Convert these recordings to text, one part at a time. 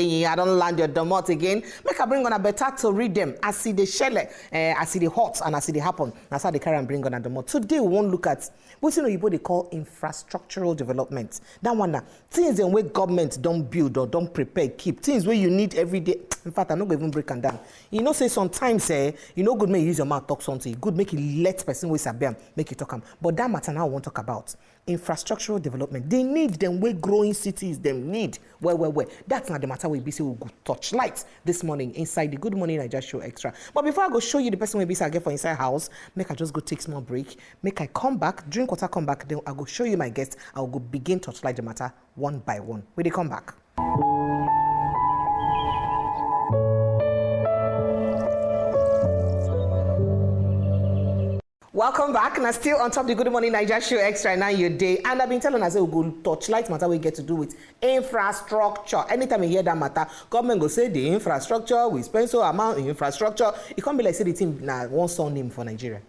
Enyi. I don't land your domot again. Make I bring on a better to read them. I see the shell, I see the hot, and I see the happen. That's how they carry and bring on a domot. Today we won't look at what they call infrastructural development. That one now, things in where government don't build or don't prepare, keep things where you need every day. In fact, I'm not going to even break them down. You know, say sometimes, you know, good make you use your mouth talk something. Good make you let person with sabem make you talk them. But that matter now I want to talk about infrastructural development. They need them where growing cities. Them need where. That's not the matter. We be say we go touch lights this morning inside the Good Morning Naija Show Extra. But before I go show you the person we be say I get for inside house, make I just go take small break. Make I come back, drink water, come back. Then I go show you my guest. I will go begin touch light the matter one by one. When they come back. Welcome back, and I'm still on top of the Good Morning Naija Show Extra now your day. And I've been telling us we'll go touchlight matter we get to do with infrastructure. Anytime you hear that matter, government go say the infrastructure, we spend so amount in infrastructure. It can't be like say the team now one song name for Nigeria.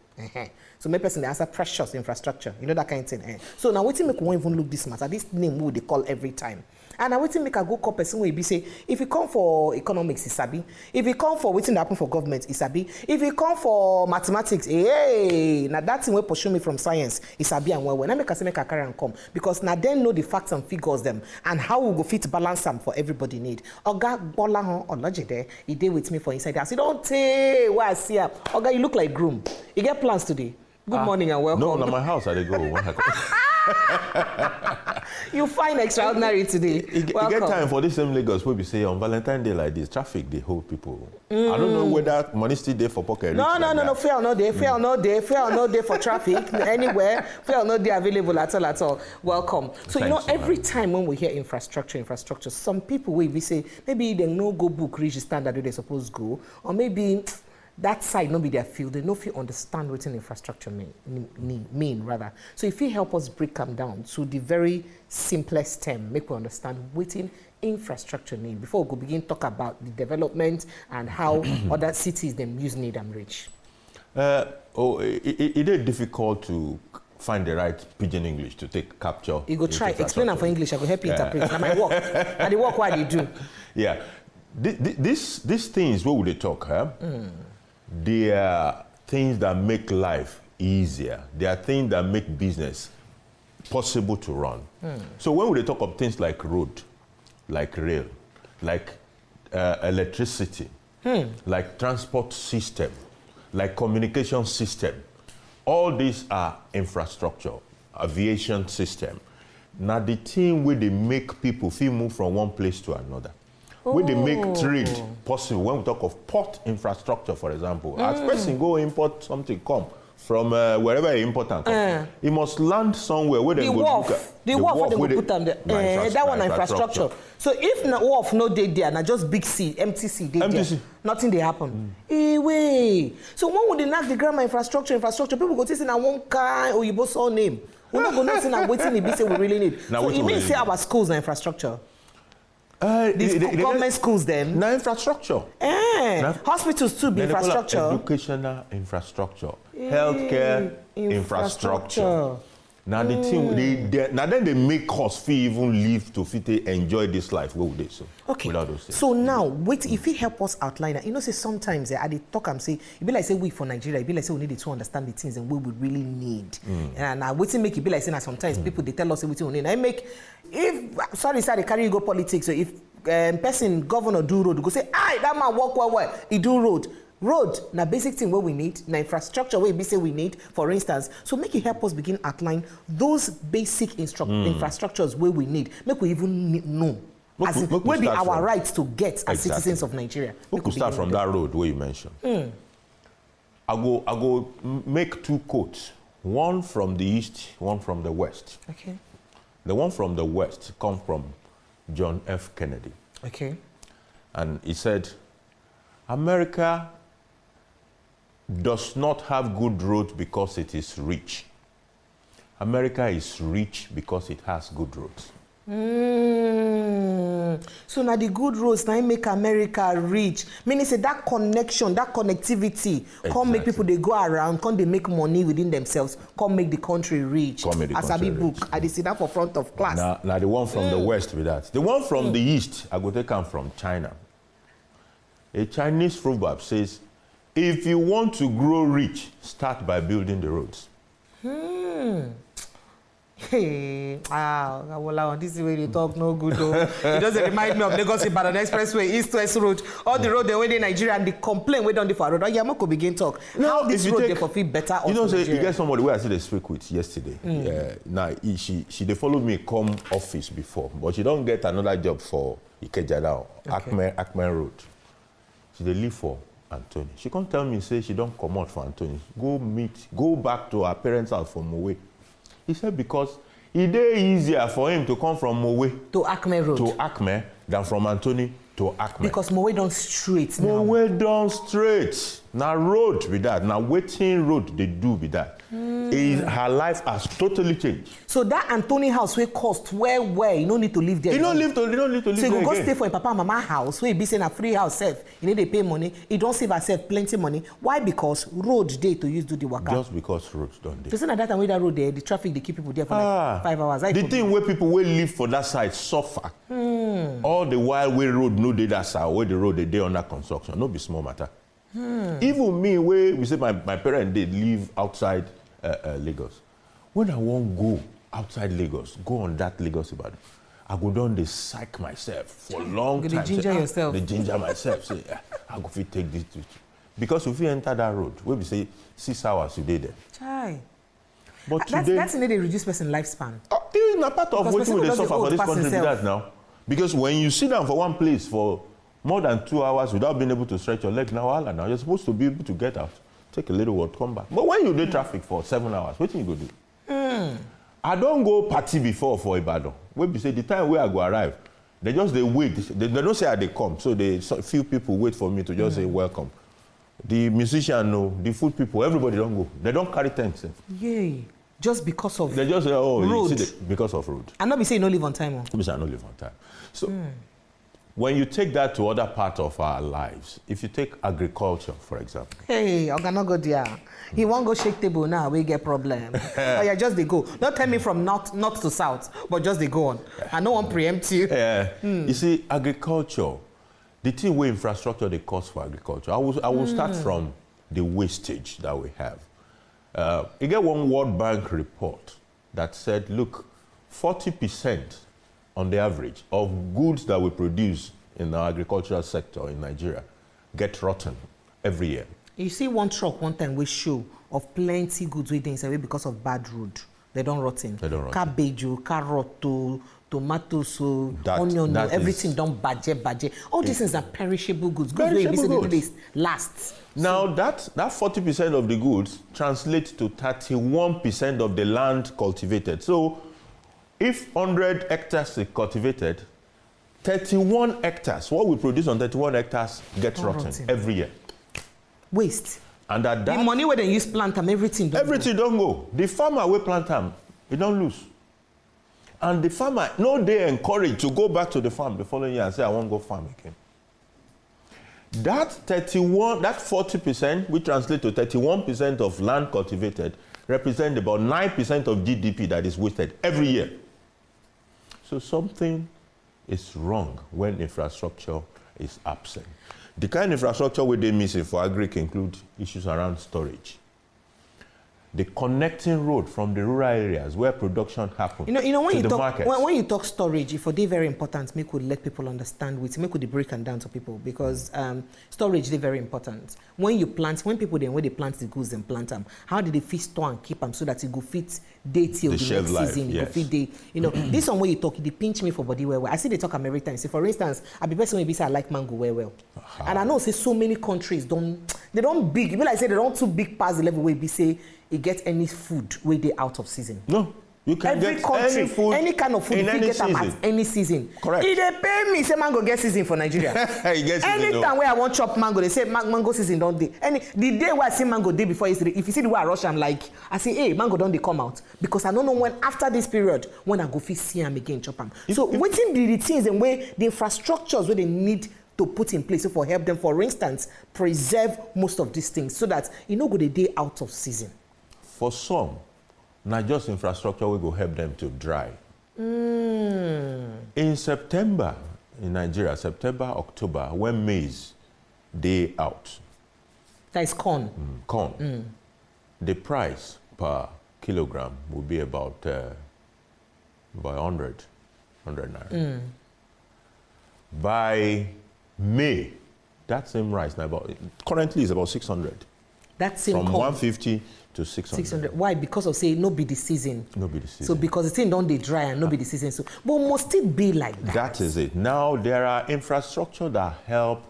So my person they answer precious infrastructure. You know that kind of thing. So now waiting make one even look this matter. This name who they call every time. And I waiting make a go call person where be say if you come for economics, it's sabi. If you come for waiting happen for government, it's sabi. If you come for mathematics, hey, now that thing will pursue me from science, it's sabi and well. When I make a say make a carry and come because now they know the facts and figures them and how we go fit balance them for everybody need. Oga Gbolahan Olojede, he did with me for inside. I said, don't say where I see her. Oga, you look like groom. You get plans today. Good morning and welcome. No, not my house. I go. You find extraordinary today. You get time for this same Lagos where we say on Valentine's Day like this, traffic they hold people. I don't know whether money still there for pocket. No. Fair or no day. Fair or no day for traffic anywhere. Fair or no day available at all. Welcome. So you know every time when we hear infrastructure, some people will be say maybe they no go book reach the standard they supposed go, or maybe that side not be their field. They no feel understand what an infrastructure mean rather. So if you help us break them down to the very simplest term, make we understand what in infrastructure mean before we go begin talk about the development and how other cities them use need and reach. It is difficult to find the right pidgin English to capture. You go try explain them for English. I go help you interpret. Now my work. And the work what they do. Yeah, these things. What would they talk? Huh? They are things that make life easier. They are things that make business possible to run. So when we talk of things like road, like rail, like electricity, like transport system, like communication system, all these are infrastructure, aviation system. Now the thing where they make people feel move from one place to another. When they make trade possible, when we talk of port infrastructure, for example, as person go import something, come from wherever you import and come, it must land somewhere where they go look at the wharf they go put them there. That one infrastructure. So if the wharf no day there, na just big sea, empty sea, nothing they happen. Way. So when would they knock the grammar infrastructure? People go say na one kind or you both saw name. We're not going to say na waiting the say we really need. So it means say our schools na infrastructure. These government schools then? No infrastructure. Hospitals too be infrastructure. Educational infrastructure. Healthcare infrastructure. Now the thing, then they make us feel even live to fit enjoy this life. What would they so? Okay. Without those things. So now, wait, if you help us outline that, you know, say sometimes I dey talk and say, it be like say we for Nigeria, it be like say we need to understand the things and we would really need. And waiting make it be like saying that sometimes people they tell us what we need. I make they carry you go politics. So if person governor do road, go say, that man walk well, he do road. Road, na basic thing what we need, na infrastructure where we say we need, for instance. So make it help us begin outline those basic infrastructures where we need. Make we even know. As will be our rights to get as citizens of Nigeria. We could start from that road where you mentioned. I go make two quotes. One from the east, one from the west. Okay. The one from the west comes from John F. Kennedy. Okay. And he said, America does not have good roads because it is rich. America is rich because it has good roads. So now the good roads now make America rich. Meaning say that connection, that connectivity, come make people they go around, come they make money within themselves, come make the country rich. As a big book, I see that for front of class. Now the one from the west with that. The one from the east, I go take come from China. A Chinese proverb says, if you want to grow rich, start by building the roads. Hey, well, this is where you talk no good though. It doesn't remind me of Lagos Ibadan Expressway, East-West Road, all the road they went in Nigeria and the complaint went on the far road. Yeah, I could begin talk. How this road they for feel better. You know, say you get somebody where I see they speak with yesterday. Now she they followed me come office before, but she don't get another job for Ikeja now, Akmen Road. She they live for Anthony. She can't tell me say she don't come out for Anthony. Go back to her parents' house from Mowe. He said because it is easier for him to come from Mowe to Acme Road to Acme than from Anthony to Acme. Because Mowe don't straight now. Mowe don't straight. Now road with that. Now waiting road they do with that. Her life has totally changed. So that Anthony house where cost where you don't need to live there. You don't need to live so there. So you go stay for a papa and mama house where you be saying a free house self. You need to pay money. You don't save herself plenty money. Why? Because road day to use do the waka. Just because roads don't do. So say that time with that road there, the traffic they keep people there for like 5 hours. The thing where people will live for that side suffer. All the while where road no day that side, where the road they day under construction, no be small matter. Even me, where we say my parents they live outside Lagos. When I won't go outside Lagos, go on that Lagos Ibadan, I go down the psych myself for a long time. They ginger yourself. They ginger myself. Say, I go fit take this. Because if you enter that road, where we say 6 hours you day there. Chai. But today, that's the way they reduce person lifespan. It's not part of what they suffer for this country that now. Because when you sit down for one place for more than 2 hours without being able to stretch your leg, now you're supposed to be able to get out, take a little while, come back. But when you do traffic for 7 hours, what do you go do? I don't go party before for Ibadan. When we say the time where I go arrive, they wait. They don't say how they come. So few people wait for me to just say welcome. The musician, no, the food people, everybody don't go. They don't carry tents. Yay. Just because of they just say, road. You see because of road. And not be saying no live on time. No be saying no live on time. So when you take that to other parts of our lives, if you take agriculture, for example. Hey, I'm gonna go there. He won't go shake table now, we get problem. Yeah, just they go. Don't tell me from north to south, but just they go on. I don't want to preempt you. You see, agriculture, the thing where infrastructure they cost for agriculture. I will start from the wastage that we have. You get one World Bank report that said, look, 40% on the average of goods that we produce in the agricultural sector in Nigeria get rotten every year. You see one truck one time we show of plenty goods within away because of bad road. They don't rotten. Cabbage, carrot, tomatoes, onion, everything don't budget. All these things are perishable goods. Goods lasts. Now that 40% of the goods translates to 31% of the land cultivated. So if 100 hectares is cultivated, 31 hectares, what we produce on 31 hectares gets rotten every year. Waste. And that the money where they use plant them, everything don't go. The farmer will plant them, he don't lose. And the farmer, they encouraged to go back to the farm the following year and say, I won't go farm again. That 40%, which translates to 31% of land cultivated, represent about 9% of GDP that is wasted every year. So something is wrong when infrastructure is absent. The kind of infrastructure we they missing for agri include issues around storage. The connecting road from the rural areas where production happens when to you the talk, markets. When you talk storage, if they very important, make could let people understand with, make could break them down to people because storage they very important. When people when they plant the goods and plant them, how do they fit store and keep them so that it go fit day till the next season? It go fit day. This one where you talk, they pinch me for body well. I see they talk American. Say for instance, I be person maybe say I like mango well. And I know say so many countries don't big. Even like say they don't too big past the level where we say it get any food where they out of season. No. You can every get country, any food any kind of food, in you any get them season. at any season. Correct. If they pay me, say mango get season for Nigeria. Anytime where I want chop mango, they say mango season don't dey. The day where I see mango day before yesterday, if you see the way I rush, I'm like, I say, hey, mango don't they come out? Because I don't know when after this period when I go fit see them again chop them. So waiting the things and where the infrastructures where they need to put in place for help them, for instance, preserve most of these things so that you know go the day out of season. For some, not just infrastructure will go help them to dry. In September, in Nigeria, September, October, when maize day out. That is corn. Corn. The price per kilogram will be about 100 naira. By May, that same rice now currently is about 600. That same from corn. 150 to 600. Why? Because of say no be the season. No be the season. So because the thing don't they dry and no be the season. So but must it be like that? That is it. Now there are infrastructure that help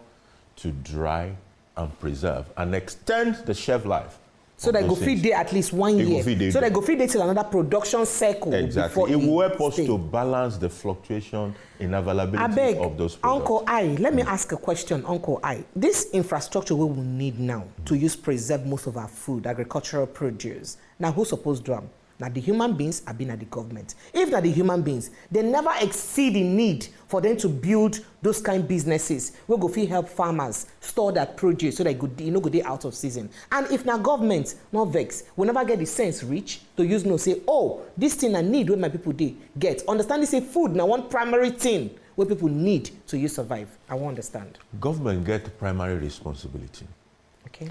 to dry and preserve and extend the shelf life. So that go feed day at least 1 year. So that go feed day till another production cycle. Exactly. It will help us to balance the fluctuation in availability of those products. Uncle I, let me ask a question, Uncle I. This infrastructure we will need now to use preserve most of our food, agricultural produce. Now who's supposed to do them? Now the human beings have been at the government. If not the human beings, they never exceed the need for them to build those kind of businesses. We go fit help farmers store that produce so that go day out of season. And if now government not vex, we never get the sense reach to use say, oh, this thing I need what my people get. Understand this say food now one primary thing where people need to use survive. I won't understand. Government get primary responsibility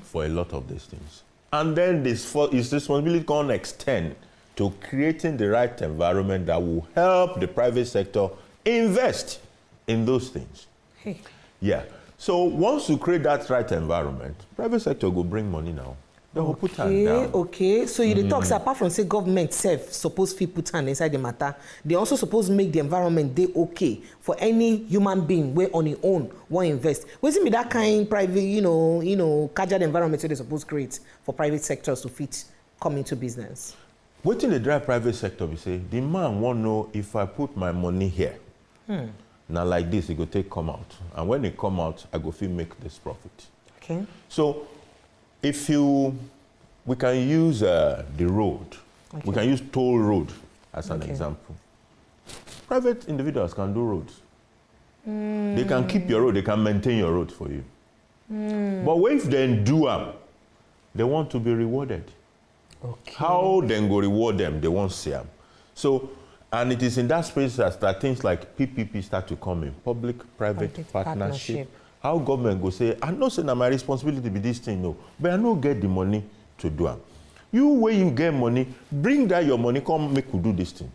for a lot of these things. And then this responsibility can extend to creating the right environment that will help the private sector invest in those things. Hey. Yeah. So once you create that right environment, private sector will bring money now. They will put hand down. Okay. So you talk apart from say government self suppose fit put hand inside the matter, they also suppose make the environment dey okay for any human being where on his own want invest. Wetin be that kind private, casual environment they suppose create for private sectors to fit come into business? Waiting the dry private sector, we say, the man won't know if I put my money here. Now like this, it go come out. And when it come out, I go feel make this profit. Okay. So if we can use the road. Okay. We can use toll road as an example. Private individuals can do roads. They can keep your road, they can maintain your road for you. But if they do them, they want to be rewarded. Okay. How then go reward them? They won't see them. So, and it is in that space that things like PPP start to come in, public-private partnership. How government go say, I know say na my responsibility to be this thing, no, but I no get the money to do it. You when you get money, bring that your money, come make you do this thing.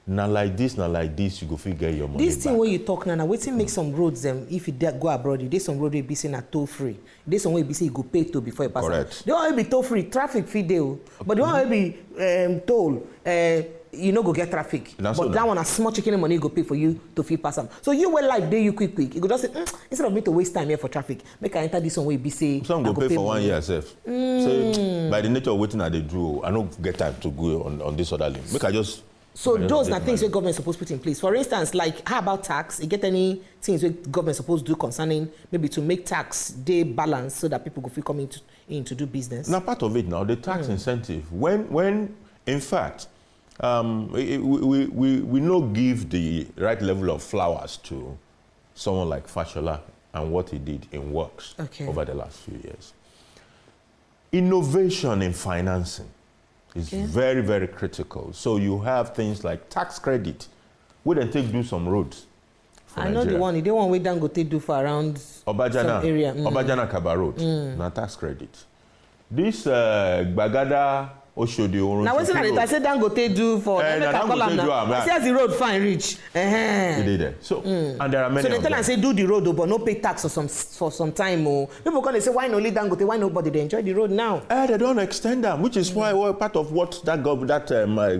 Now like this, you go figure your money. This thing where you talk now, waiting make some roads if you go abroad, there's some road will be saying toll free. There's some way be say you go pay toll before you pass. Correct. They won't be toll free, traffic fee deal. But they won't be toll. You know go get traffic. That's but that one a small chicken money go pay for you to fee pass them. So you will life day you quick. You go just say instead of me to waste time here for traffic, make I enter this one way be say. Some go pay for 1 year self. So by the nature of waiting at the draw, I don't get time to go on this other link. Make I just. So those are things where government supposed to put in place. For instance, like how about tax? You get any things where government supposed to do concerning maybe to make tax day balance so that people go feel coming in to do business? Now part of it now, the tax incentive. When in fact, we no give the right level of flowers to someone like Fashola and what he did in works over the last few years. Innovation in financing is very, very critical. So you have things like tax credit. We then do some roads. I know the one way Dangote do for around Obajana, some area. Obajana Kaba Road, na tax credit. This Gbagada Oshodi Orun. Now what's that? I said Dangote do for I see as the road fine reach. He did it. So and there are many. So they tell and say do the road but no pay tax for some time. People can say why only Dangote, why nobody they enjoy the road now? They don't extend them, which is why part of what that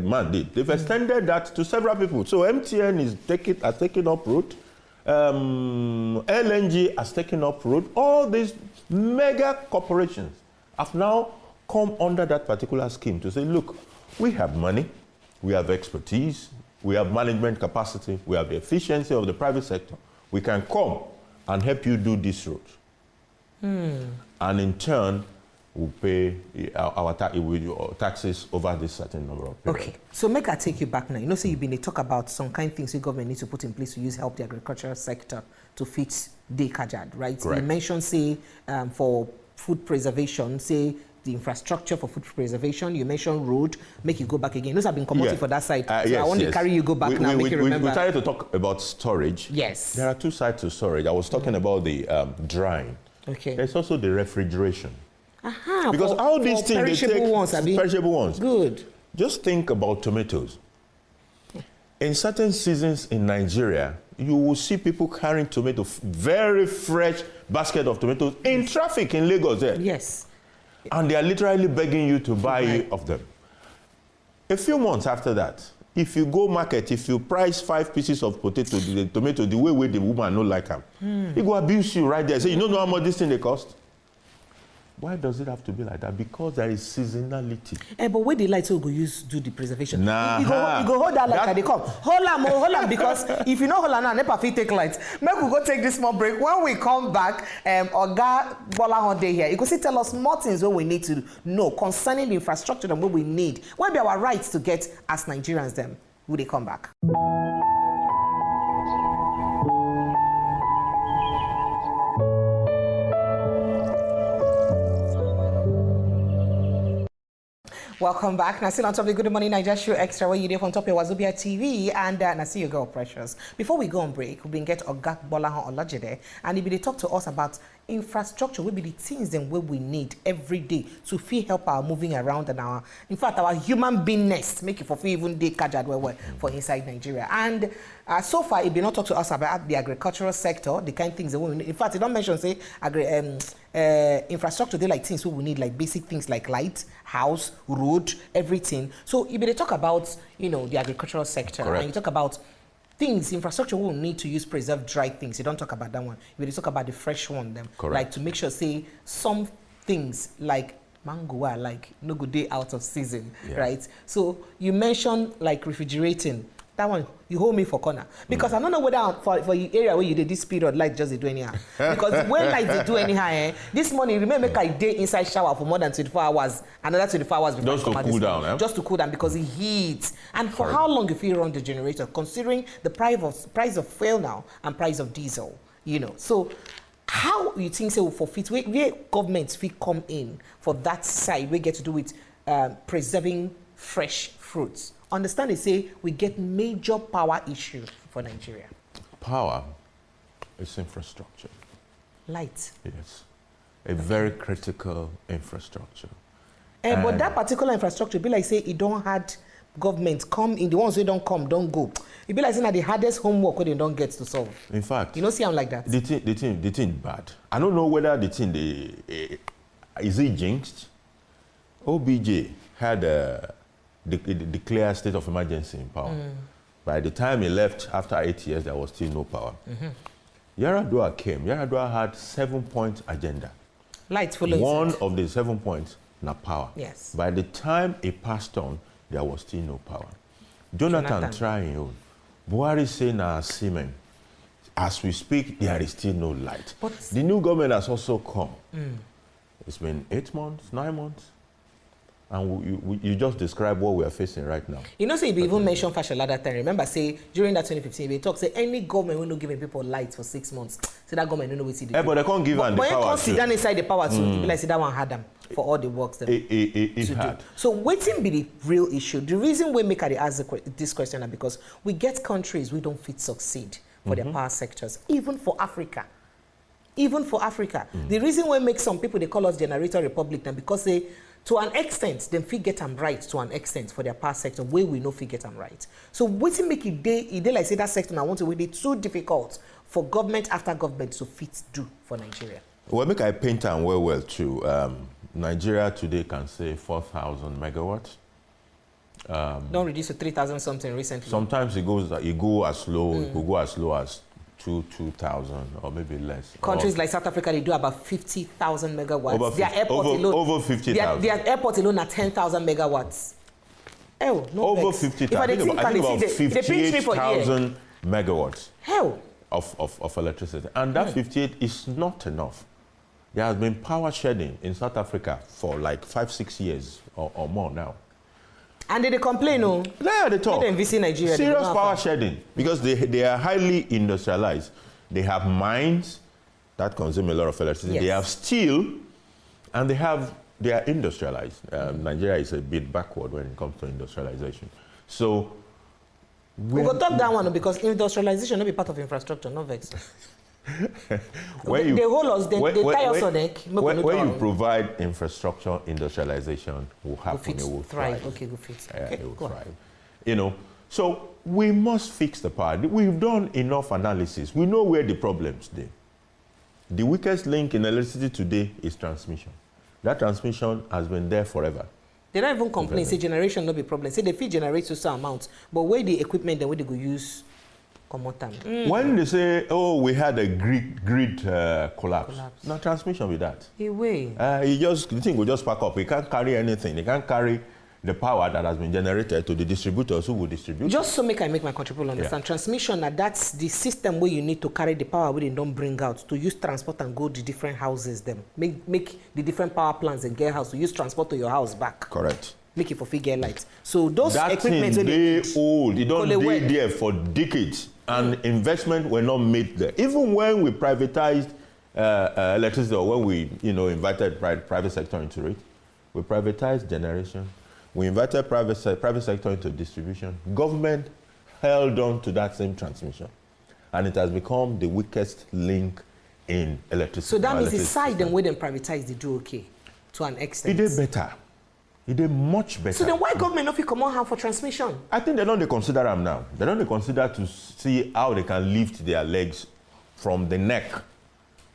man did. They've extended that to several people. So MTN has taken up road. LNG has taken up road. All these mega corporations have now come under that particular scheme to say, look, we have money, we have expertise, we have management capacity, we have the efficiency of the private sector. We can come and help you do this route. And in turn, we'll pay our taxes over this certain number of period. Okay, so make I take you back now. You know, say you've been talk about some kind of things the government needs to put in place to help the agricultural sector to fit the kajad, right? Correct. You mentioned, say, for food preservation, say, the infrastructure for food preservation. You mentioned road, make you go back again. Those have been commodity for that side. So yes, I want to carry you go back now, make you remember. We started to talk about storage. Yes. There are two sides to storage. I was talking about the drying. Okay. There's also the refrigeration. Aha, because all these things, perishable they take ones, perishable ones. Good. Just think about tomatoes. In certain seasons in Nigeria, you will see people carrying tomatoes, very fresh basket of tomatoes in traffic in Lagos there. Yes. And they are literally begging you to buy of them. A few months after that, if you go market, if you price 5 pieces of the tomato, the way the woman no like them, he go abuse you right there. Say, you don't know how much this thing they cost? Why does it have to be like that? Because there is seasonality. But where the lights will go use do the preservation? Nah. You go hold that like they come. Hold on, because if you know hold on now, never fit take lights. Maybe we go take this small break. When we come back, Oga Gbolahan Olojede here. You can see tell us more things what we need to know concerning the infrastructure and what we need. What be our rights to get as Nigerians then? Will they come back? Welcome back. Now, still on top of the Good Morning Nigeria Show Extra, where you there on top of Wazobia TV, and I see your girl Precious. Before we go on break, we've been get Oga Gbolahan Olojede, and he will talk to us about infrastructure. Will be the things then where we need every day to feel help our moving around and our, in fact, our human beingness, make it for even day kajad where for inside Nigeria. And so far, he did not talk to us about the agricultural sector, the kind of things that we need. In fact, he don't mention say infrastructure. They like things we need, like basic things like light, house, road, everything. So you better talk about the agricultural sector. Correct. And you talk about things, infrastructure we will need to use preserve dry things. You don't talk about that one. You better talk about the fresh one. Them. Correct. Like to make sure say some things like mango are like no good day out of season, right? So you mentioned like refrigerating. That one, you hold me for corner. Because I don't know whether for the area where you did this period, light just they do anyhow. Because when light they do anyhow, this morning, remember, I day inside shower for more than 24 hours, another 24 hours before just to cool down, Just to cool down because it heats. And for how long if you run the generator, considering the price of fuel now and price of diesel, So how you think so for fit where governments fit come in for that side, we get to do with preserving fresh fruits? Understand they say we get major power issue for Nigeria. Power is infrastructure. Light. Yes. A very critical infrastructure. But that particular infrastructure, be like say it don't had government come in, the ones who don't come, don't go. It be like saying that the hardest homework where they don't get to solve. In fact, see I'm like that. The thing bad. I don't know whether the thing is it jinxed? OBJ had declared state of emergency in power. By the time he left, after 8 years, there was still no power. Yaradua came. Yaradua had 7-point agenda. Light following. One of the 7 points, na power. Yes. By the time he passed on, there was still no power. Jonathan trying on. Buhari say na semen. As we speak, there is still no light. But the new government has also come. It's been 8 months, 9 months. And you just describe what we are facing right now. Say you even mentioned Fashola that time. Remember, say during that 2015, they talk say any government will not giving people lights for 6 months. Say that government don't know what to do. But they can't give them the power. But you can't sit down inside the power too. People like say that one had them for all the works that it had. Do. So waiting be the real issue. The reason we make ask this question is because we get countries we don't fit succeed for their power sectors, even for Africa. The reason we make some people they call us generator republic now because they. To an extent, them fit get them right to an extent for their power sector where we know fit get them right. So waiting make it day like say that sector I want to be too difficult for government after government to fit do for Nigeria. Well, make I paint and well too. Nigeria today can say 4,000 megawatts. Don't reduce to 3,000 something recently. Sometimes it go as low. It could go as low as 2,000 or maybe less. Countries like South Africa, they do about 50,000 megawatts. Over 50,000. Their airport alone are 10,000 megawatts. Hell, no Over vex. 50,000. If I think about they pinch me for here. 58,000 megawatts Hell. of electricity. And that 58 is not enough. There has been power shedding in South Africa for like 5-6 years or more now. And they complain, oh. Yeah, they talk. They visit Nigeria. Serious power shedding because they are highly industrialized. They have mines that consume a lot of electricity. Yes. They have steel, and they are industrialized. Nigeria is a bit backward when it comes to industrialization. So we go talk that one because industrialization will be part of infrastructure, no vex. They hold us, they tie us on neck. When you provide infrastructure, industrialization will happen. It will thrive. Okay, go fit. Okay, it will thrive. You know, so we must fix the power. We've done enough analysis. We know where the problems are. The weakest link in electricity today is transmission. That transmission has been there forever. They don't even complain, say generation no be problem. Say they fit generate to some amounts, but where the equipment then where they go use come out time. When they say, oh, we had a grid collapse. No transmission with that. The thing will just pack up. We can't carry anything. They can't carry the power that has been generated to the distributors who will distribute. Just so I make my country people understand. Transmission, that's the system where you need to carry the power where they don't bring out to use transport and go to different houses. Them make the different power plants and get house to use transport to your house back. Correct. Make it for figure lights. So those that equipment thing they old. They don't stay there for decades, and investment were not made there. Even when we privatized electricity, or when we invited private sector into it, we privatized generation. We invited private sector into distribution. Government held on to that same transmission, and it has become the weakest link in electricity. So that means the side and where they privatize, they do okay to an extent. It did better. It did much better. So then why government not come on hand for transmission? I think they don't consider them now. They don't consider to see how they can lift their legs from the neck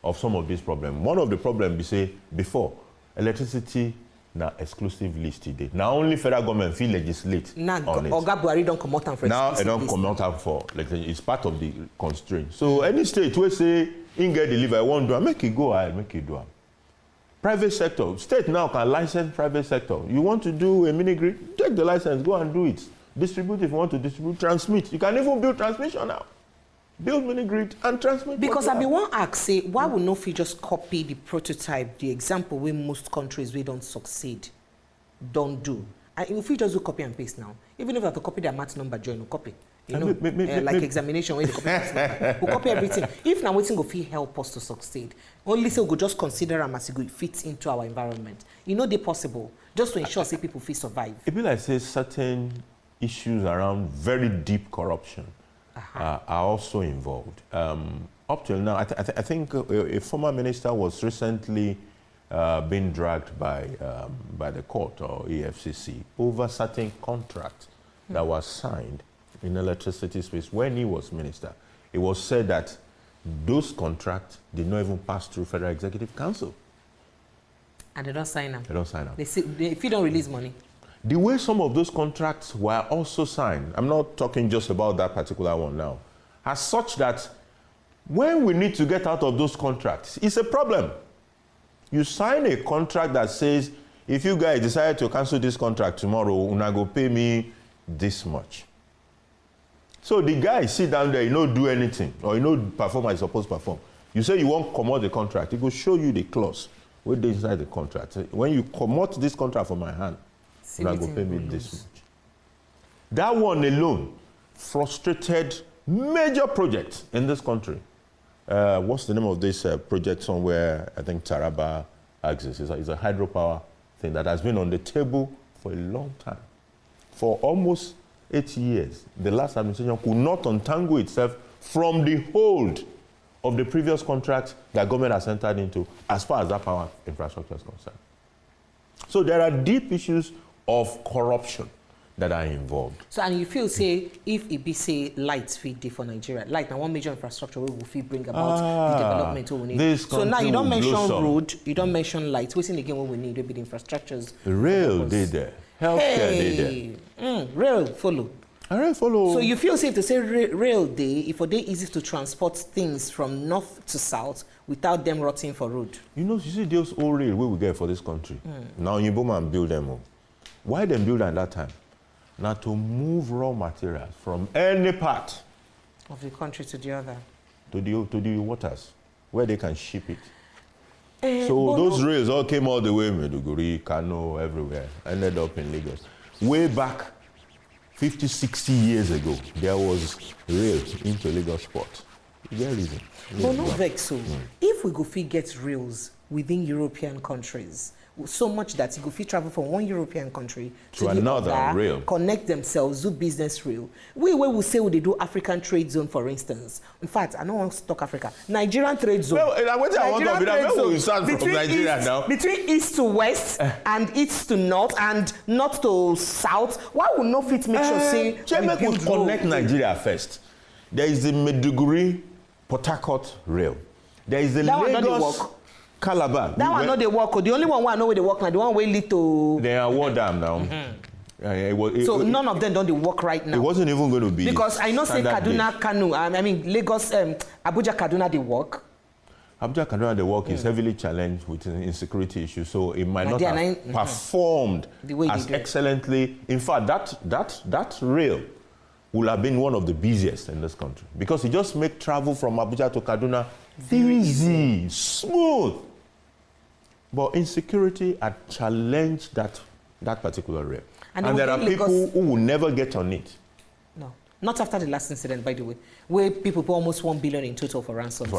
of some of these problems. One of the problems, we say, before, electricity now exclusive list today. Now only federal government feel legislate now, on it. Oga Buhari don't come out for now it don't come out for it's part of the constraint. So any state where say in get deliver, I won't do it, make it go ahead, make it do it. Private sector, state now can license private sector. You want to do a mini grid, take the license, go and do it. Distribute if you want to distribute, transmit. You can even build transmission now. Build mini grid and transmit. Because I be one ask, say, why would not we just copy the prototype, the example where most countries we don't succeed, don't do. And if we just do copy and paste now, even if we have to copy their math number, join, we'll copy. You know, like examination where they copy we'll copy everything. If now waiting go fit help us to succeed, only say we go just consider them as it fits into our environment. You know they possible, just to ensure say people fit survive. It be like say certain issues around very deep corruption are also involved. Up till now, I think a former minister was recently being dragged by the court or EFCC over certain contracts that was signed in electricity space when he was minister. It was said that those contracts did not even pass through Federal Executive Council. And they don't sign them. They don't sign them. If you don't release money. The way some of those contracts were also signed, I'm not talking just about that particular one now, as such that when we need to get out of those contracts, it's a problem. You sign a contract that says, if you guys decide to cancel this contract tomorrow, una go pay me this much. So the guy sit down there, you don't do anything, or you don't perform as you're supposed to perform. You say you won't come out the contract, it will show you the clause where they inside the contract. When you come out this contract from my hand, you go pay me this much. That one alone frustrated major projects in this country. What's the name of this project somewhere? I think Taraba axis. It's a hydropower thing that has been on the table for a long time. For almost 8 years, the last administration could not untangle itself from the hold of the previous contract that government has entered into as far as that power infrastructure is concerned. So there are deep issues of corruption that are involved. So, and you feel, say, if it be, say, light feed day for Nigeria, light now one major infrastructure we will feed bring about the development we need. So now you don't mention road, you don't mention light. What's in the game what we need? Will be the infrastructures. Rail, they there. Healthcare, they there. Rail follow. Rail follow. So you feel safe to say rail day if they easy to transport things from north to south without them rotting for road. You see those old rail where we get for this country. Now you boom and build them. Why them build at that time? now to move raw materials from any part of the country to the other. To the waters, where they can ship it. So those rails all came all the way, Maiduguri, Kano, everywhere, ended up in Lagos. Way back, 50, 60 years ago, there was rail into Lagos port. There is it. But no vex, so if we go fit get rails within European countries, so much that you go fit travel from one European country to another other, rail, connect themselves, do business rail. We will say they do African trade zone, for instance. In fact, I don't want to talk Africa. Nigerian trade zone. Well, I want to be that. Where we start from Nigeria east, now? Between east to west and east to north and north to south. Why would not fit make sure say Chemek would connect Nigeria first. There is the Maiduguri Port Harcourt rail. There is the Lagos Calabar. That one not they work. The only one I know where they work now, the one where lead to. They are war dam now. So none of them don't they work right now. It wasn't even going to be. Because I know say Kaduna, Kanu, I mean Lagos, Abuja, Kaduna they work. Abuja, Kaduna the work is heavily challenged with insecurity issues, so it might not have performed as excellently. In fact, that rail will have been one of the busiest in this country because it just make travel from Abuja to Kaduna easy, smooth. But insecurity had challenged that particular rail. And there are people who will never get on it. No, not after the last incident, by the way, where people put almost 1 billion in total for ransom.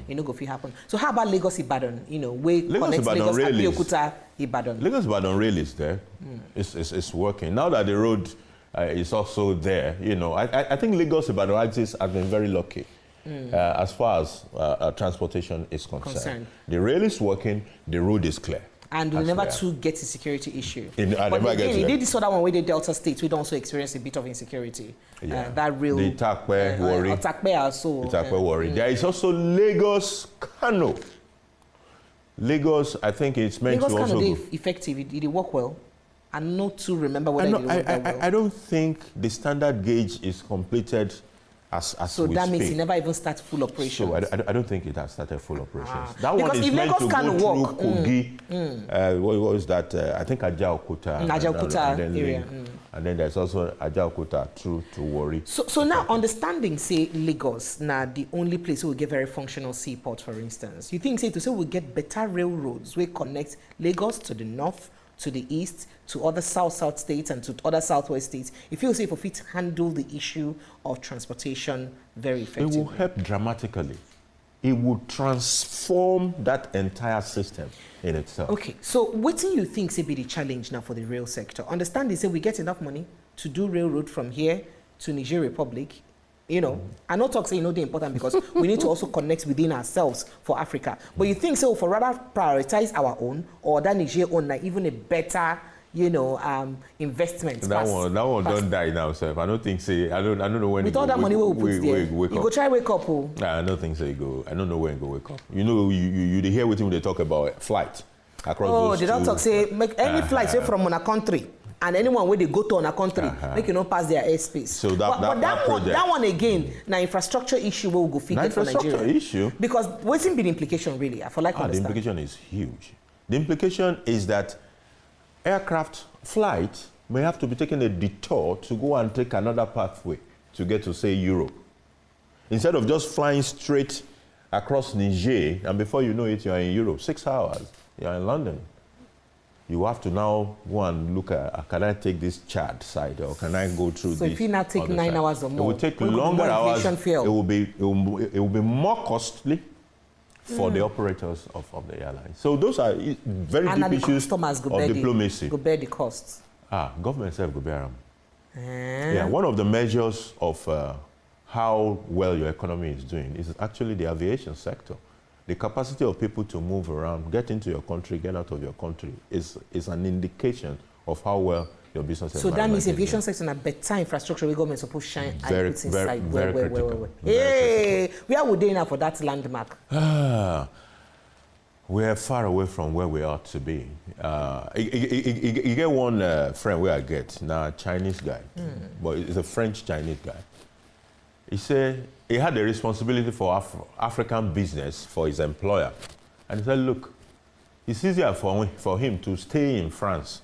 You know, go fit happen. So how about Lagos Ibadan? You know, where connects Lagos and Abeokuta Ibadan. Lagos Ibadan rail is there. It's working. Now that the road is also there, you know, I think Lagos Ibadan axis has been very lucky. As far as transportation is concerned. The rail is working, the road is clear. And we never too get a security issue. But again, he did this other one where the Delta States, we don't also experience a bit of insecurity. Yeah. That real. The Itakpe worry. Itakpe also. Itakpe worry. There is also Lagos Kano. Lagos, I think it's meant Lagos to also. Lagos Kano, effective. It work well. And not to remember whether it work well. I don't think the standard gauge is completed as so we that means speak. it never even starts full operation. So I don't think it has started full operations. That because one is if meant Lagos to can go work, through Kogi. What was that? I think Ajaokuta. Ajaokuta area. And then there's also Ajaokuta through to Warri. So now understanding, say, Lagos, now the only place where we get very functional seaport, for instance. You think, say, to say we get better railroads, we connect Lagos to the north, to the east, to other south states and to other southwest states, if you say for fit handle the issue of transportation very effectively. It will help dramatically. It will transform that entire system in itself. Okay, so what do you think say be the challenge now for the rail sector? Understanding say we get enough money to do railroad from here to Niger Republic. You know, I not talk say they're important because we need to also connect within ourselves for Africa. But you think so for rather prioritize our own or that Niger own like even a better, you know, investment. That one don't die now, sir. I don't think say I don't know when. With all that money we will put there, you go try wake up. Nah, I don't think so. I don't know when you go wake up. You know, you hear what they talk about flight across. Oh, they don't talk say make any flight say from on a country. And anyone where they go to on a country, make you not pass their airspace. So that one again, now infrastructure issue where we go figure for Nigeria. Infrastructure issue. Because what's in the implication really? I feel like the implication is huge. The implication is that aircraft flight may have to be taking a detour to go and take another pathway to get to say Europe. Instead of just flying straight across Niger, and before you know it, you are in Europe. 6 hours, you are in London. You have to now go and look at, can I take this Chad side or can I go through this? So if you now take 9 hours or more, it will take longer hours. It will be more costly for the operators of the airline. So those are very deep issues of diplomacy. Go bear the costs. Government itself go bear them. Yeah, one of the measures of how well your economy is doing is actually the aviation sector. The capacity of people to move around, get into your country, get out of your country is an indication of how well your business is. So that means aviation sector and better infrastructure we government supposed to shine very critical. Hey, where would they now for that landmark? We are far away from where we ought to be. You get one friend where I get, now Chinese guy, but it's a French Chinese guy. He said he had the responsibility for African business for his employer. And he said, look, it's easier for him to stay in France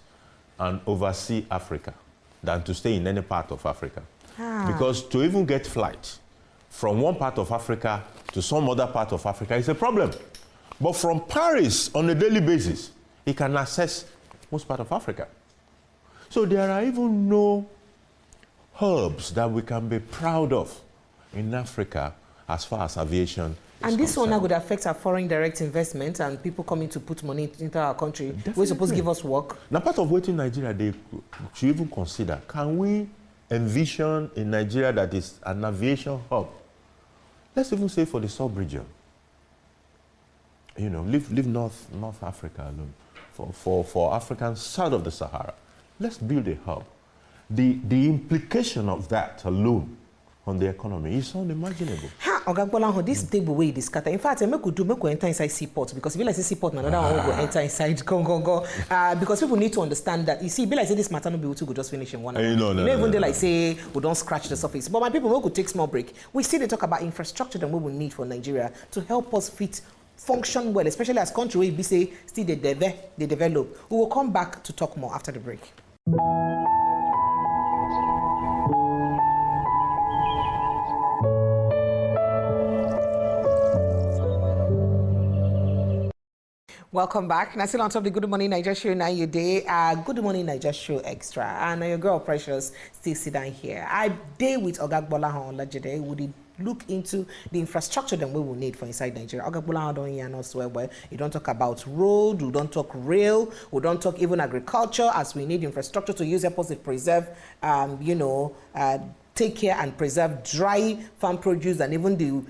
and oversee Africa than to stay in any part of Africa. Because to even get flights from one part of Africa to some other part of Africa is a problem. But from Paris on a daily basis, he can access most part of Africa. So there are even no hubs that we can be proud of in Africa as far as aviation is and this concerned. one would affect our foreign direct investment and people coming to put money into our country. We're supposed to give us work. Now, part of waiting Nigeria, they should even consider, can we envision a Nigeria that is an aviation hub? Let's even say for the sub-region. You know, leave North Africa alone. For Africans south of the Sahara, let's build a hub. The implication of that alone on the economy is unimaginable. Gbolahan, this table way is scatter. In fact, make we enter inside seaport because if you like say seaport, another one will go enter inside go. Because people need to understand that. You see, be like say this matter no be able to go just finish in 1 hour. No, Even they like say we don't scratch the surface. But my people, we could take small break. We still talk about infrastructure that we will need for Nigeria to help us function well, especially as country we say still they develop. We will come back to talk more after the break. Welcome back. Now, still on top of the Good Morning Nigeria show, now your day. Good Morning Nigeria show extra. And your girl Precious still sit down here. I day with Gbolahan Olojede. Would look into the infrastructure that we will need for inside Nigeria. Gbolahan don't hear us well. You don't talk about road, we don't talk rail, we don't talk even agriculture, as we need infrastructure to use airports to preserve, take care and preserve dry farm produce and even the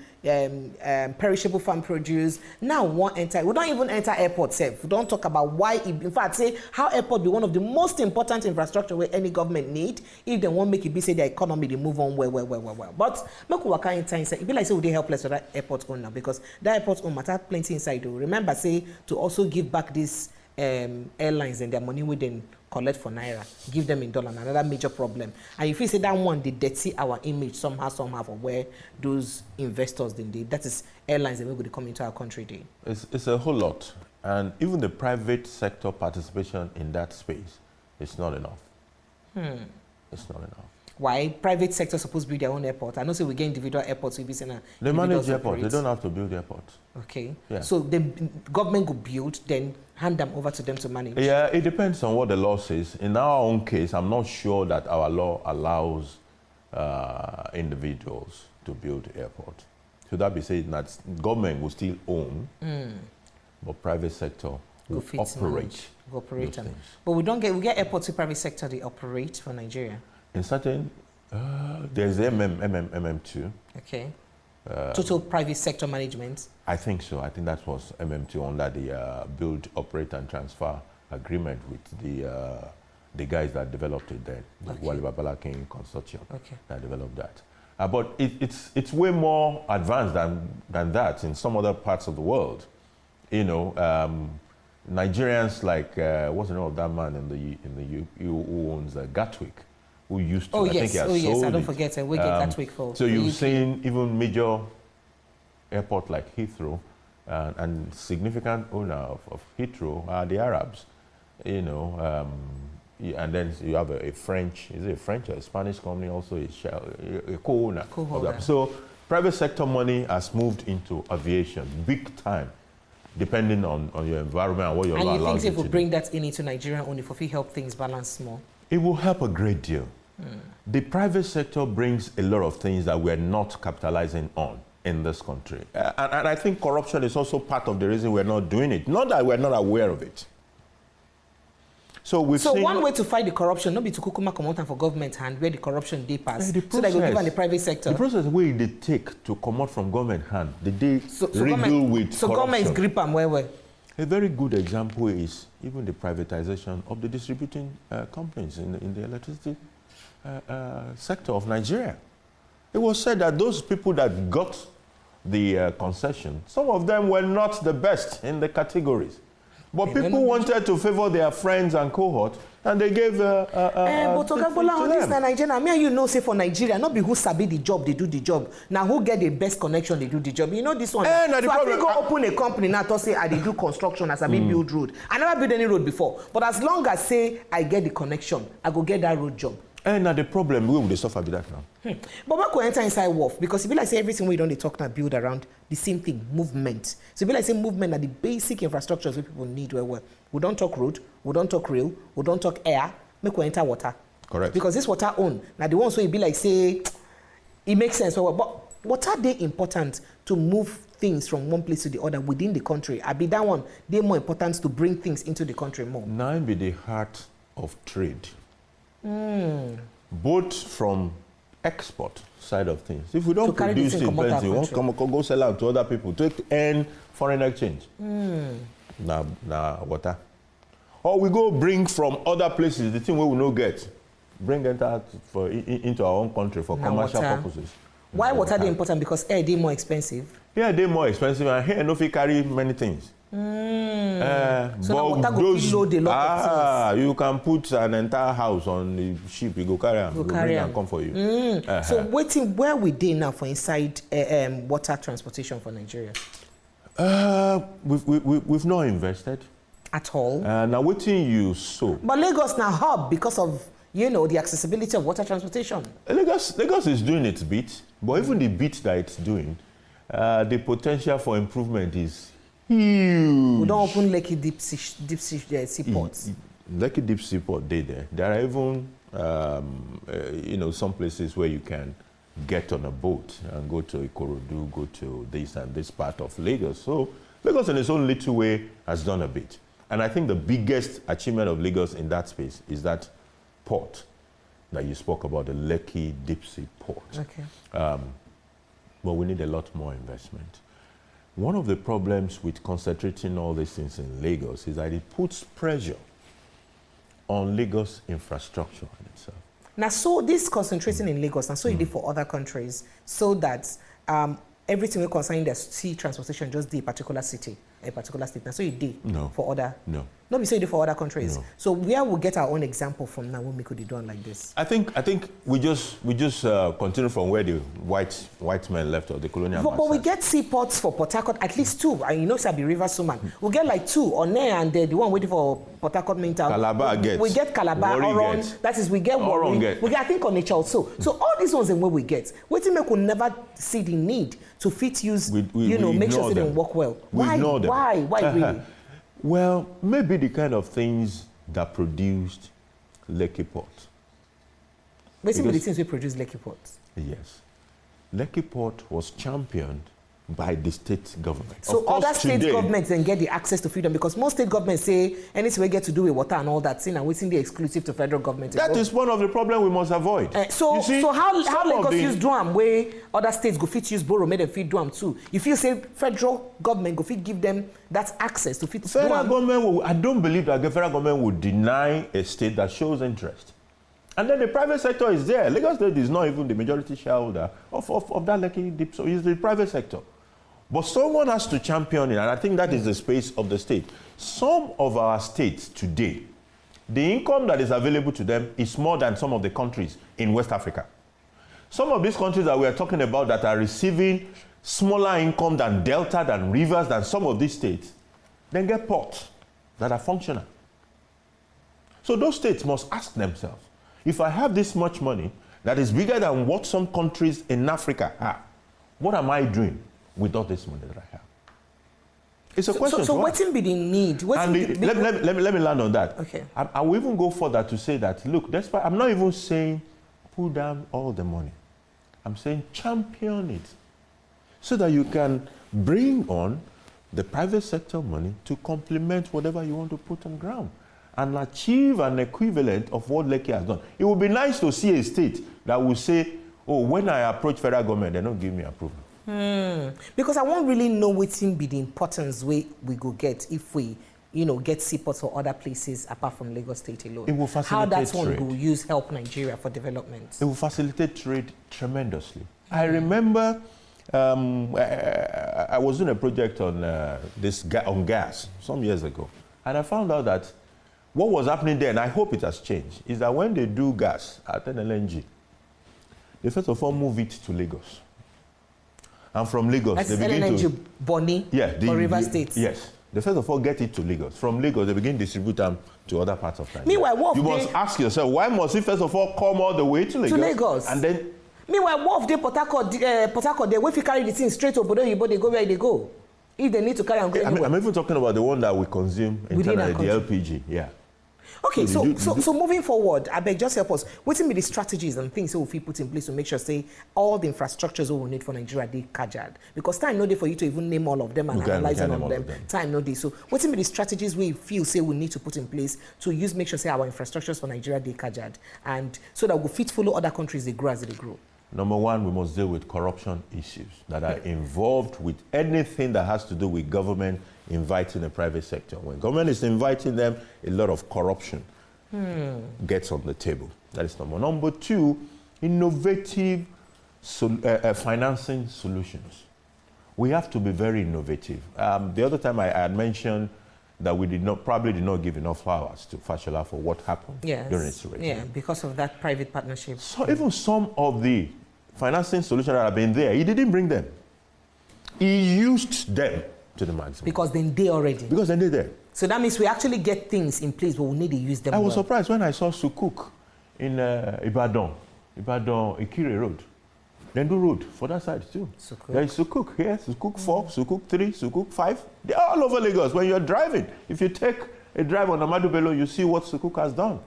perishable farm produce. Now we don't even enter airport safe. We don't talk about why, in fact, say how airport be one of the most important infrastructure where any government need if they want make it be say their economy they move on well. But make we waka enter inside. It be like say we dey helpless for that airport owner because that airport owner matter plenty inside though. Remember say to also give back these airlines and their money we then collect for naira, give them in dollar, another major problem. And if you say that one, they dirty our image somehow for where those investors then did. That is airlines that will come into our country. It's a whole lot. And even the private sector participation in that space is not enough. It's not enough. Why? Private sector supposed to build their own airport. I know say we get individual airports, we be saying they manage the airport. They don't have to build the airport. Okay. Yeah. So the government will build, then hand them over to them to manage. Yeah, it depends on what the law says. In our own case, I'm not sure that our law allows individuals to build airport. Should that be said that government will still own, but private sector will operate. But we get airports in private sector they operate for Nigeria. In certain, there's MM2. Okay. Total private sector management. I think so. I think that was MM2 under the build, operate, and transfer agreement with the guys that developed it then, the Wazobia King Consortium that developed that. But it's way more advanced than that in some other parts of the world. You know, Nigerians like what's the name of that man in the who owns Gatwick, who used to. Oh I think he has sold I don't it. forget we get Gatwick for. So you've seen even major airport like Heathrow, and significant owner of Heathrow are the Arabs. You know, and then you have a French, is it a French or a Spanish company also is a co-owner of that. So private sector money has moved into aviation big time, depending on your environment and what your law allows you to do. And you think if we bring that into Nigeria only for help things balance more? It will help a great deal. The private sector brings a lot of things that we're not capitalizing on in this country. And I think corruption is also part of the reason we're not doing it. Not that we're not aware of it. So one way to fight the corruption, not be to kukuma come out for government hand where the corruption they pass. So they go give on the private sector. The process where they take to come out from government hand, they redeal with so corruption. Government grip them where? A very good example is even the privatization of the distributing companies in the electricity sector of Nigeria. It was said that those people that got the concession, some of them were not the best in the categories. But people wanted to favor their friends and cohort, and they gave but Gbolahan, this na Nigeria. Me and you know say for Nigeria, not be who sabi the job, they do the job. Now who get the best connection, they do the job. You know this one. So I think go open a company now to say I dey do construction as I build road. I never built any road before. But as long as say I get the connection, I go get that road job. And now the problem, we will suffer with that now. But we could enter inside WAF because it be like say everything we don't talk now build around the same thing, movement. So it be like say movement are the basic infrastructures where people need well. We don't talk road, we don't talk rail, we don't talk air, make we enter water. Correct. Because this water own, now the ones where it be like say, it makes sense. Well, but what are they important to move things from one place to the other within the country? I be that one, they're more important to bring things into the country more. Now be the heart of trade. Both from export side of things. If we don't produce it, plenty, we won't go sell out to other people to earn foreign exchange. Now water. Or we go bring from other places the thing we will not get. Bring it out into our own country for commercial purposes. Why water is important? Because air is more expensive. Yeah, they're more expensive, and here no fit carry many things. So now water go load a lot of things. You can put an entire house on the ship. You go carry them. Go bring and come for you. So where we dey now for inside water transportation for Nigeria? We've not invested at all. Now waiting you so. But Lagos now hub because of the accessibility of water transportation. Lagos is doing its bit, but even the bit that it's doing, the potential for improvement is huge. We don't open Lekki deep sea seaports. Lekki deep seaport, there. There are even, some places where you can get on a boat and go to Ikorodu, go to this and this part of Lagos. So Lagos in its own little way has done a bit. And I think the biggest achievement of Lagos in that space is that port that you spoke about, the Lekki deep sea port. Okay. But we need a lot more investment. One of the problems with concentrating all these things in Lagos is that it puts pressure on Lagos infrastructure in itself. Now, so this concentrating in Lagos, and so it did for other countries, so that everything concerning the sea transportation just the particular city, a particular state. Now, so it did for other. No. Not be so it did for other countries. No. So where we get our own example from now when we could be done like this. I think we just continue from where the white men left, or the colonial. But we get seaports for Port Harcourt, at least 2. And Sabi River Suman. We get like 2 on there, and the one waiting for Port Harcourt main town. Calabar gets. We get Calabar, Oron. That is, we get Warren. We get, I think, on nature also. So all these ones in where we get. Waiting make we never see the need to fit use. We make sure they work well. Why? Why really? Well, maybe the kind of things that produced Lekki Port. Basically, the things we produce Lekki Port. Yes. Lekki Port was championed by the state government. So other state governments then get the access to freedom, because most state governments say anything we get to do with water and all that, and waiting the exclusive to federal government. That is one of the problems we must avoid. So how Lagos use Duam where other states go fit use Borough, make them feed Duam too? If you say federal government go fit give them that access to feed federal government, I don't believe that the federal government would deny a state that shows interest. And then the private sector is there. Lagos State is not even the majority shareholder of that Lekki Deep, so it's the private sector. But someone has to champion it, and I think that is the space of the state. Some of our states today, the income that is available to them is more than some of the countries in West Africa. Some of these countries that we are talking about that are receiving smaller income than Delta, than Rivers, than some of these states, then get ports that are functional. So those states must ask themselves, if I have this much money that is bigger than what some countries in Africa have, what am I doing with all this money that I have? It's a question. So what will be the need? Let me land on that. Okay. I will even go further to say that, look, despite, I'm not even saying pull down all the money. I'm saying champion it so that you can bring on the private sector money to complement whatever you want to put on ground and achieve an equivalent of what Lekki has done. It would be nice to see a state that will say, oh, when I approach federal government, they don't give me approval. Because I won't really know what's be the importance we go get if we, get seaports for other places apart from Lagos State alone. It will facilitate how that one trade. will use help Nigeria for development. It will facilitate trade tremendously. I remember I was doing a project on on gas some years ago, and I found out that what was happening there, and I hope it has changed, is that when they do gas at NLNG, they first of all move it to Lagos. And from Lagos, that's they begin LNG Bonny for River State. Yes. they first of all get it to Lagos. From Lagos, they begin to distribute them to other parts of Nigeria. Meanwhile, you must ask yourself, why must it first of all come all the way to Lagos? To Lagos. And then... Meanwhile, what if they Port Harcourt, they will carry the thing straight to Obodo Yibo, they go where they go. If they need to carry and go anywhere. I'm even talking about the one that we consume internally, the LPG, yeah. Okay, so moving forward, I beg just help us. What be the strategies and things that we put in place to make sure, say, all the infrastructures we will need for Nigeria, they kajad? Because time no day for you to even name all of them and analyze all of them. Time no day. So what be the strategies we feel, say, we need to put in place to make sure, say, our infrastructures for Nigeria, they kajad? And so that we fit follow other countries, they grow as they grow. Number one, we must deal with corruption issues that are involved with anything that has to do with government inviting the private sector. When government is inviting them, a lot of corruption gets on the table. That is number one. Number two, innovative financing solutions. We have to be very innovative. The other time I had mentioned that we probably did not give enough flowers to Fashola for what happened during its regime. Yeah, because of that private partnership. So even some of the financing solutions that have been there, he didn't bring them. He used them to the maximum. Because then they already. Because then they're there. So that means we actually get things in place, but we need to use them. I was surprised when I saw Sukuk in Ibadan Ikire Road. Then do road for that side too. Sukuk. There is Sukuk here, Sukuk 4, Sukuk 3, Sukuk 5. They're all over Lagos. When you're driving, if you take a drive on Amadu Bello, you see what Sukuk has done.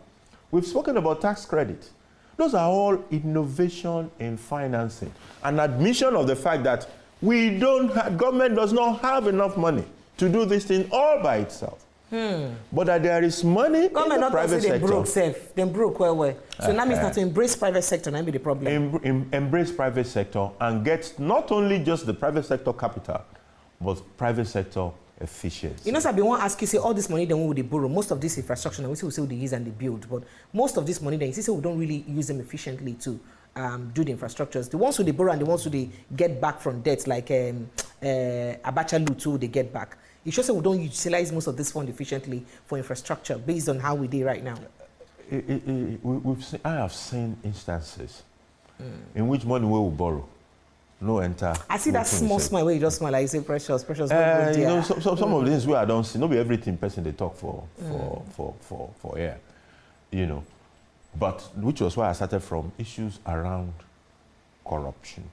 We've spoken about tax credit. Those are all innovation in financing. An admission of the fact that government does not have enough money to do this thing all by itself. But that there is money government in the private sector. They broke safe. They broke well. So that means that to embrace private sector, that be the problem. Embrace private sector and get not only just the private sector capital, but private sector efficiency. You know, so I've been want to ask you, say, all this money then we would borrow. Most of this infrastructure, we say they use and they build, but most of this money then you see, we don't really use them efficiently to do the infrastructures. The ones who they borrow and the ones who they get back from debts, like Abacha Lutu, they get back. It shows that we don't utilize most of this fund efficiently for infrastructure based on how we do right now. I have seen instances in which money we will borrow, no enter. I see that small smile where you just smile, like you say, precious. You know, some of the things where I don't see, not be everything person they talk for air, you know. But which was why I started from issues around corruption.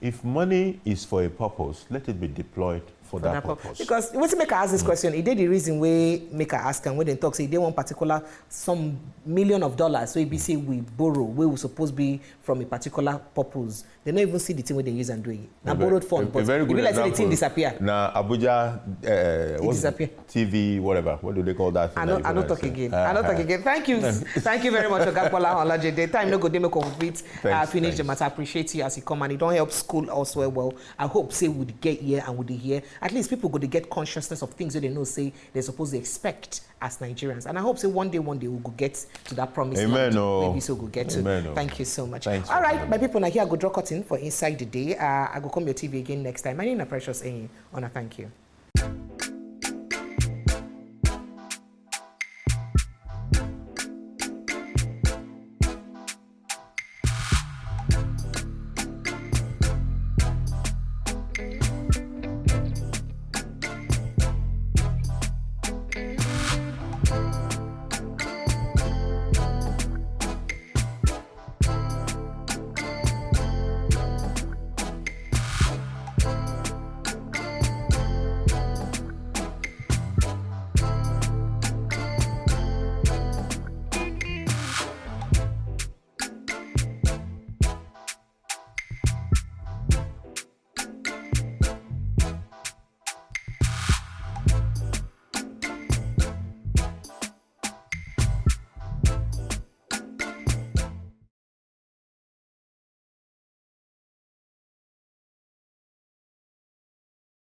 If money is for a purpose, let it be deployed for that purpose. Because when make I ask this question, it did the reason why make I ask and when they talk, say they want particular some $1 million, so it be say we borrow, where we supposed to be from a particular purpose. They don't even see the thing where they use and do it. Now borrowed fund, but it be like the thing disappear. Now Abuja, disappear. TV, whatever. What do they call that? I don't talk again. I don't talk again. Thank you very much, Gbolahan Olojede. Time no go dey make complete. Finish the matter. Appreciate you as you come and it don't help school also well. I hope say would get here and would hear. At least people go to get consciousness of things that they know say they're supposed to expect as Nigerians. And I hope say one day we will get to that promise. Amen. Maybe so we'll get to. Amen. Thank you so much. Thanks all right, my people, now here I go draw cutting for Inside the Day. I go come your TV again next time. My name is Precious Enyi. Thank you.